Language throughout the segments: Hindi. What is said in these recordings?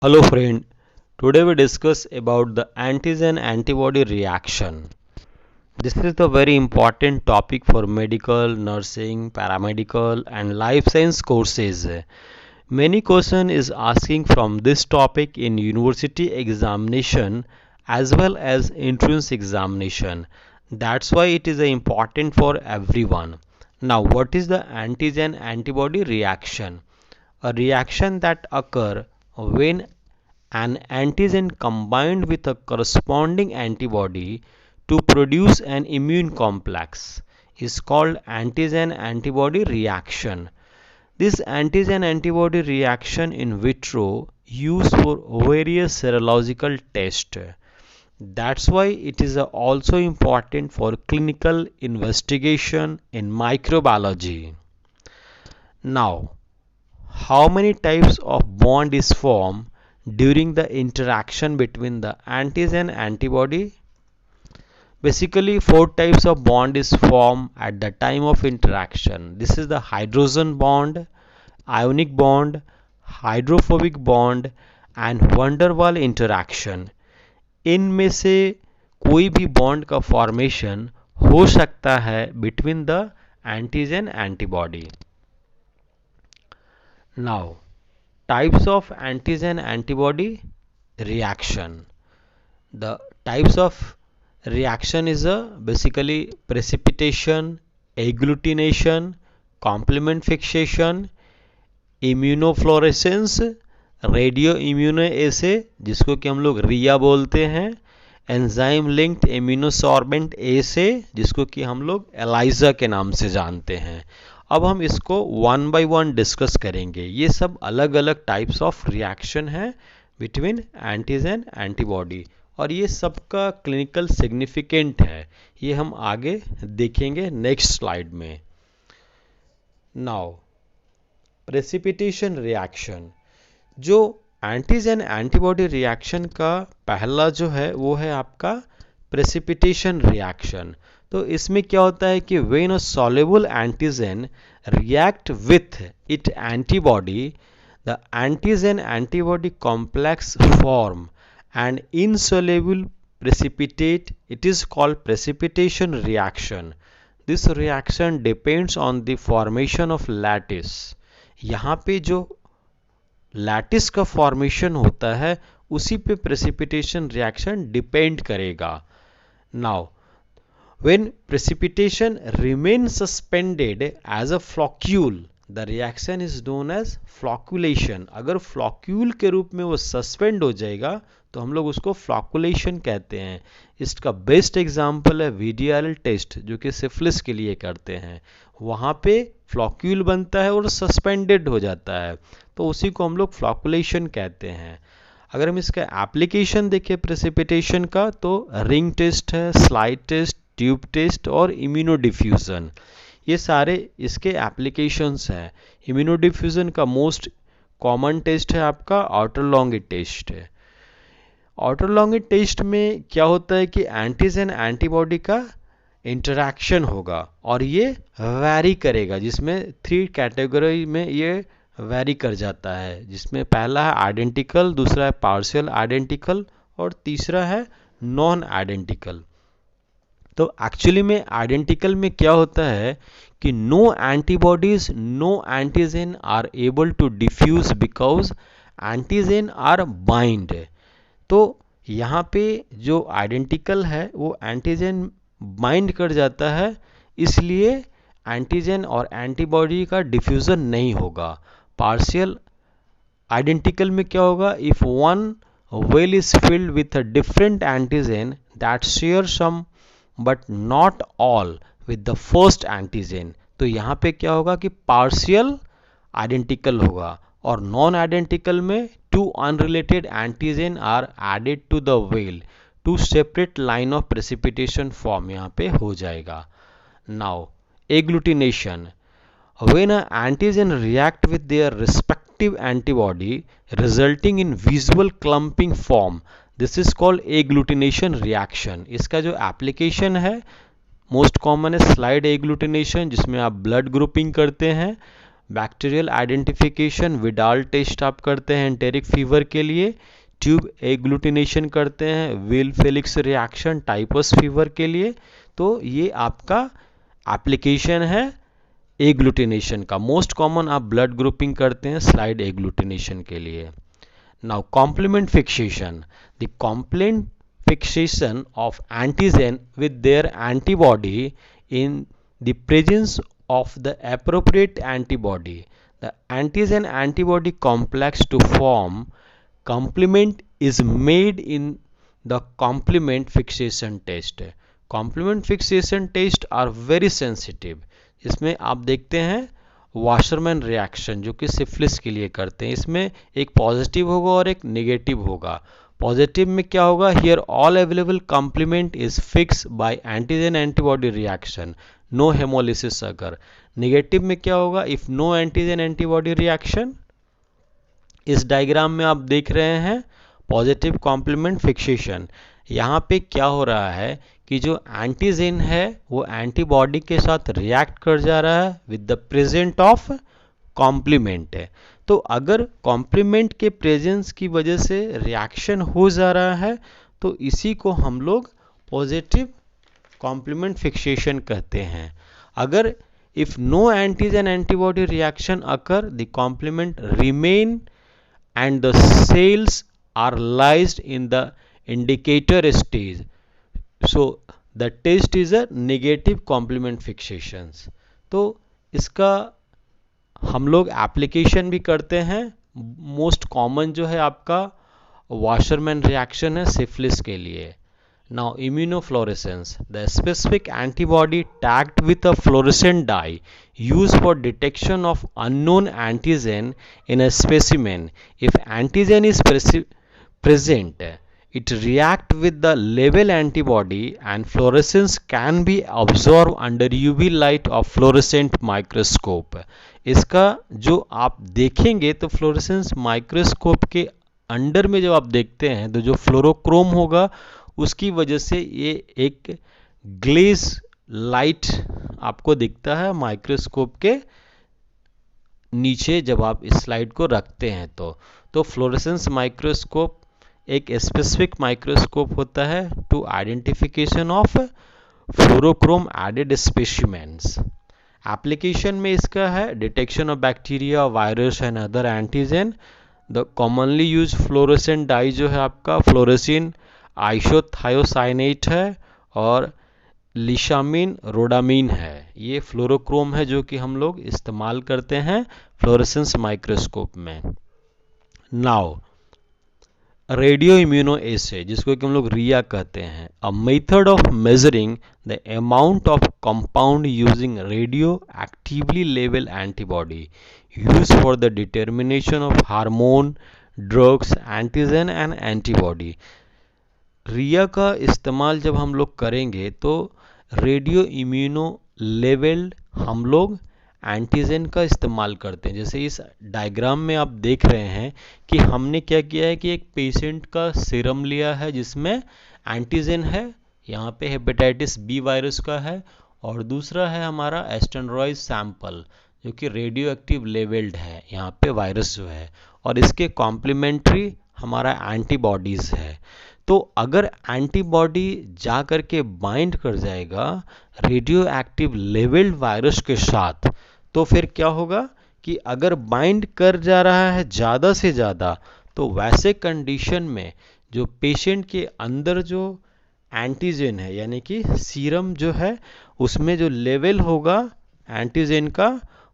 Hello friend, today we discuss about the antigen antibody reaction. This is the very important topic for medical, nursing, paramedical and life science courses. Many question is asking from this topic in university examination as well as entrance examination. That's why it is important for everyone. Now what is the antigen antibody reaction? A reaction that occur when an antigen combined with a corresponding antibody to produce an immune complex is called antigen antibody reaction. This antigen antibody reaction in vitro used for various serological tests. That's why it is also important for clinical investigation in microbiology. Now, how many types of bond is formed during the interaction between the antigen antibody? Basically, four types of bond is formed at the time of interaction. This is the hydrogen bond, ionic bond, hydrophobic bond and van der Waal interaction. इनमें से कोई भी बॉन्ड का फॉर्मेशन हो सकता है between the antigen antibody. Now, types of antigen antibody reaction. The types of reaction is basically precipitation, agglutination, complement fixation, immunofluorescence, radio immunoassay जिसको कि हम लोग रिया बोलते हैं, एंजाइम लिंक्ड इम्यूनोसॉर्बेंट एसे जिसको कि हम लोग एलाइजा के नाम से जानते हैं. अब हम इसको वन बाय वन डिस्कस करेंगे. ये सब अलग अलग टाइप्स ऑफ रिएक्शन है बिटवीन एंटीजन एंटीबॉडी और ये सबका क्लिनिकल सिग्निफिकेंट है. ये हम आगे देखेंगे नेक्स्ट स्लाइड में. Now precipitation reaction. जो एंटीजन एंटीबॉडी रिएक्शन का पहला जो है वो है आपका प्रेसिपिटेशन रिएक्शन. तो इसमें क्या होता है कि when a soluble antigen react with it antibody the antigen antibody complex form and insoluble precipitate. It is called precipitation reaction. This reaction depends on the formation of lattice. यहाँ पे जो लैटिस का फॉर्मेशन होता है उसी पे प्रेसिपिटेशन रिएक्शन डिपेंड करेगा. Now when precipitation remains suspended as a flocule, the reaction is known as flocculation. अगर फ्लॉक्यूल के रूप में वो सस्पेंड हो जाएगा तो हम लोग उसको फ्लॉकुलेशन कहते हैं. इसका बेस्ट एग्जांपल है वीडीआरएल टेस्ट जो कि सिफिलिस के लिए करते हैं. वहाँ पे फ्लॉक्यूल बनता है और सस्पेंडेड हो जाता है तो उसी को हम लोग फ्लॉकुलेशन कहते हैं. अगर हम इसका एप्लीकेशन देखें प्रेसिपिटेशन का तो रिंग टेस्ट है, स्लाइड टेस्ट, ट्यूब टेस्ट और इम्यूनो डिफ्यूज़न. ये सारे इसके एप्लीकेशंस हैं. इम्यूनो डिफ्यूज़न का मोस्ट कॉमन टेस्ट है आपका आउटर लॉन्गिट टेस्ट है. आउटर लॉन्गिट टेस्ट में क्या होता है कि एंटीजन एंटीबॉडी का इंटरैक्शन होगा और ये वैरी करेगा, जिसमें थ्री कैटेगरी में ये वैरी कर जाता है, जिसमें पहला है आइडेंटिकल, दूसरा है पार्शियल आइडेंटिकल और तीसरा है नॉन आइडेंटिकल. तो एक्चुअली में आइडेंटिकल में क्या होता है कि no antibodies no antigen are able to diffuse because antigen are bind. तो यहाँ पे जो आइडेंटिकल है वो एंटीजन बाइंड कर जाता है, इसलिए एंटीजन और एंटीबॉडी का डिफ्यूजन नहीं होगा. पार्शियल आइडेंटिकल में क्या होगा, if one well is filled with a different antigen that share some but not all with the first antigen, तो यहाँ पे क्या होगा कि पार्शियल आइडेंटिकल होगा. और नॉन आइडेंटिकल में two unrelated antigen are added to the well, two separate line of precipitation form यहाँ पे हो जाएगा. Now agglutination. When an antigen react with their respective antibody resulting in visual clumping form, this is called agglutination reaction. इसका जो एप्लीकेशन है मोस्ट कॉमन है स्लाइड एग्लूटिनेशन, जिसमें आप ब्लड ग्रुपिंग करते हैं बैक्टीरियल आइडेंटिफिकेशन विडाल टेस्ट आप करते हैं एंटेरिक फीवर के लिए, ट्यूब एग्लूटिनेशन करते हैं Weil Felix reaction typhus fever के लिए। तो ये आपका एप्लीकेशन है एग्लूटिनेशन का। मोस्ट कॉमन आप ब्लड ग्रुपिंग करते हैं स्लाइड एग्लूटिनेशन के लिए। Now complement fixation, the complement fixation of antigen with their antibody in the presence of the appropriate antibody. The antigen antibody complex to form complement is made in the complement fixation test. Complement fixation test are very sensitive. इसमें आप देखते हैं वाशरमैन रिएक्शन जो कि सिफिलिस के लिए करते हैं, इसमें एक पॉजिटिव होगा और एक नेगेटिव होगा। पॉजिटिव में क्या होगा, here all available complement is fix by antigen antibody reaction, no haemolysis. अगर नेगेटिव में क्या होगा, if no antigen antibody reaction, इस डायग्राम में आप देख रहे हैं पॉजिटिव कॉम्प्लीमेंट फिक्सेशन। यहाँ पे क्या हो रहा है कि जो एंटीजन है वो एंटीबॉडी के साथ रिएक्ट कर जा रहा है with the present of complement है। तो अगर कॉम्प्लीमेंट के प्रेजेंस की वजह से रिएक्शन हो जा रहा है तो इसी को हम लोग पॉजिटिव कॉम्प्लीमेंट फिक्सेशन कहते हैं। अगर if no antigen antibody reaction occur the complement remain and the cells are lysed in the indicator stage, so the test is a negative complement fixations। तो इसका हम लोग एप्लीकेशन भी करते हैं। मोस्ट कॉमन जो है आपका वाशरमैन रिएक्शन है सिफिलिस के लिए। Now immunofluorescence, the specific antibody tagged with a fluorescent dye used for detection of unknown antigen in a specimen. If antigen is present, it react with the label antibody and fluorescence can be observed under UV light of fluorescent microscope। इसका जो आप देखेंगे तो फ्लोरेसेंस माइक्रोस्कोप के अंडर में जब आप देखते हैं तो जो फ्लोरोक्रोम होगा उसकी वजह से ये एक ग्लेज लाइट आपको दिखता है माइक्रोस्कोप के नीचे जब आप इस स्लाइड को रखते हैं। तो फ्लोरेसेंस माइक्रोस्कोप एक स्पेसिफिक माइक्रोस्कोप होता है to identification of fluorochrome added specimens. Application में इसका है detection of bacteria, virus and other antigen. The commonly use fluorescent dye जो है आपका फ्लोरेसिन आइसोथायोसाइनेट है और लिशामिन रोडामिन है। ये फ्लोरोक्रोम है जो कि हम लोग इस्तेमाल करते हैं फ्लोरेसेंस माइक्रोस्कोप में। नाउ रेडियो इम्यूनो एसे जिसको कि हम लोग रिया कहते हैं, a method of measuring the amount of compound using radio actively level antibody use for the determination of hormone, drugs, antigen and antibody. RIA का इस्तेमाल जब हम लोग करेंगे तो रेडियो इम्यूनो लेवल्ड हम लोग एंटीजन का इस्तेमाल करते हैं। जैसे इस डायग्राम में आप देख रहे हैं कि हमने क्या किया है कि एक पेशेंट का सीरम लिया है जिसमें एंटीजन है, यहाँ पे हेपेटाइटिस बी वायरस का है, और दूसरा है हमारा एस्टेरॉइड सैंपल जो कि रेडियो एक्टिव लेवल्ड है, यहाँ पे वायरस जो है, और इसके कॉम्प्लीमेंट्री हमारा एंटीबॉडीज़ है। तो अगर एंटीबॉडी जा कर के बाइंड कर जाएगा रेडियो एक्टिव लेवल्ड वायरस के साथ तो फिर क्या होगा कि अगर बाइंड कर जा रहा है ज़्यादा से ज़्यादा तो वैसे कंडीशन में जो पेशेंट के अंदर जो एंटीजन है यानी कि सीरम जो है उसमें जो लेवल होगा एंटीजन का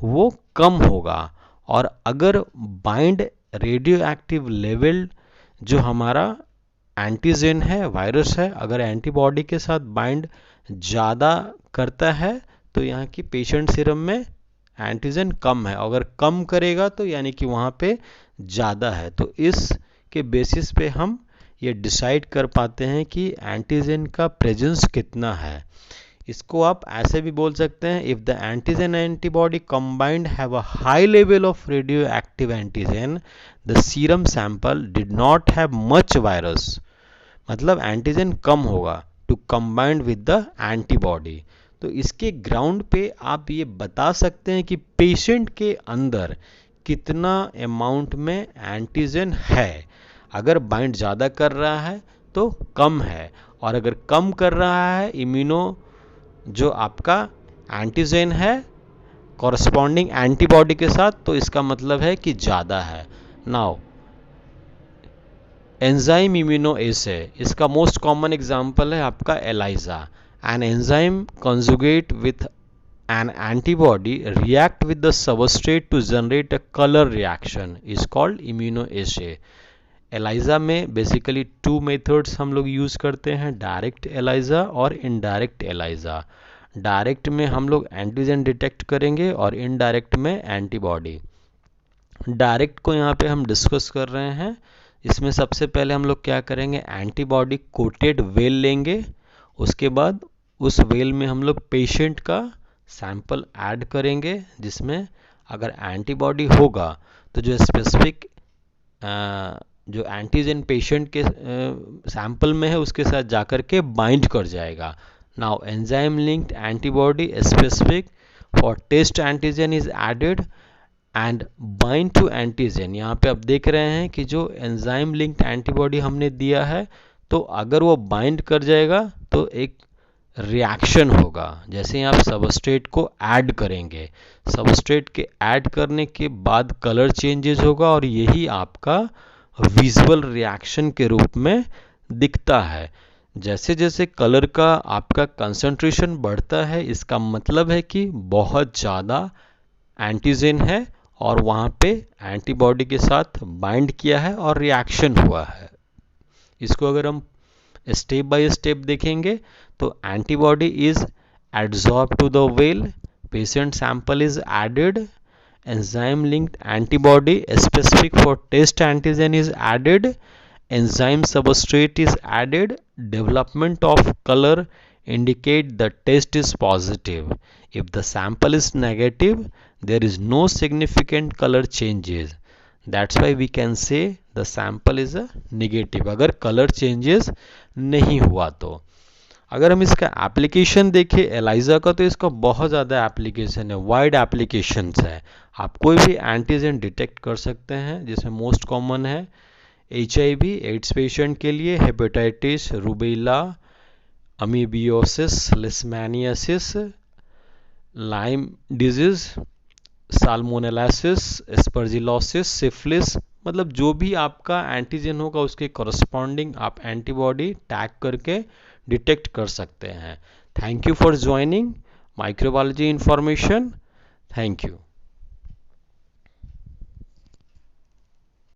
वो कम होगा। और अगर बाइंड रेडियो एक्टिव लेवल जो हमारा एंटीजन है वायरस है अगर एंटीबॉडी के साथ बाइंड ज़्यादा करता है तो यहाँ की पेशेंट सीरम में एंटीजन कम है, अगर कम करेगा तो यानी कि वहाँ पे ज़्यादा है। तो इस के बेसिस पे हम ये डिसाइड कर पाते हैं कि एंटीजन का प्रेजेंस कितना है। इसको आप ऐसे भी बोल सकते हैं, if the antigen antibody combined have a high level of radio active antigen the serum sample did not have much virus, मतलब एंटीजन कम होगा to combined with the antibody. तो इसके ग्राउंड पे आप ये बता सकते हैं कि पेशेंट के अंदर कितना अमाउंट में एंटीजन है। अगर बाइंड ज़्यादा कर रहा है तो कम है, और अगर कम कर रहा है इम्यूनो जो आपका एंटीजन है कॉरस्पॉन्डिंग एंटीबॉडी के साथ, तो इसका मतलब है कि ज़्यादा है। नाउ एंजाइम इम्यूनो एसे, इसका मोस्ट कॉमन एग्जाम्पल है आपका ELISA. An enzyme conjugate with an antibody react with the substrate to generate a color reaction is called immunoassay. ELISA में बेसिकली 2 मेथड्स हम लोग यूज़ करते हैं, डायरेक्ट एलाइजा और इनडायरेक्ट एलाइजा। डायरेक्ट में हम लोग एंटीजन डिटेक्ट करेंगे और इनडायरेक्ट में एंटीबॉडी। डायरेक्ट को यहाँ पे हम डिस्कस कर रहे हैं। इसमें सबसे पहले हम लोग क्या करेंगे, एंटीबॉडी कोटेड वेल लेंगे, उसके बाद उस वेल में हम लोग पेशेंट का सैंपल ऐड करेंगे, जिसमें अगर एंटीबॉडी होगा तो जो स्पेसिफिक जो एंटीजन पेशेंट के सैंपल में है उसके साथ जाकर के बाइंड कर जाएगा। Now enzyme linked antibody specific for test antigen is added and bind to antigen. यहाँ पे आप देख रहे हैं कि जो एंजाइम लिंक्ड एंटीबॉडी हमने दिया है, तो अगर वो बाइंड कर जाएगा तो एक रिएक्शन होगा। जैसे आप सबस्ट्रेट को ऐड करेंगे, सबस्ट्रेट के ऐड करने के बाद कलर चेंजेस होगा, और यही आपका विजुअल रिएक्शन के रूप में दिखता है। जैसे जैसे कलर का आपका कंसंट्रेशन बढ़ता है, इसका मतलब है कि बहुत ज़्यादा एंटीजन है और वहाँ पे एंटीबॉडी के साथ बाइंड किया है और रिएक्शन हुआ है। इसको अगर हम स्टेप बाय स्टेप देखेंगे तो antibody is adsorb to the well, patient sample is added, enzyme linked antibody specific for test antigen is added, enzyme substrate is added, development of colour indicate the test is positive. If the sample is negative, there is no significant color changes. That's why we can say the sample is a negative. अगर कलर चेंजेस नहीं हुआ तो। अगर हम इसका एप्लीकेशन देखें एलाइजा का, तो इसका बहुत ज़्यादा एप्लीकेशन है, वाइड एप्लीकेशंस है। आप कोई भी एंटीजन डिटेक्ट कर सकते हैं, जिसमें मोस्ट कॉमन है HIV एड्स पेशेंट के लिए, hepatitis, rubella, amoebiasis, leishmaniasis, Lyme disease, salmonellosis, aspergillosis, syphilis, मतलब जो भी आपका एंटीजन होगा उसके कॉरस्पॉन्डिंग आप एंटीबॉडी टैग करके डिटेक्ट कर सकते हैं। Thank you for joining microbiology information. Thank you.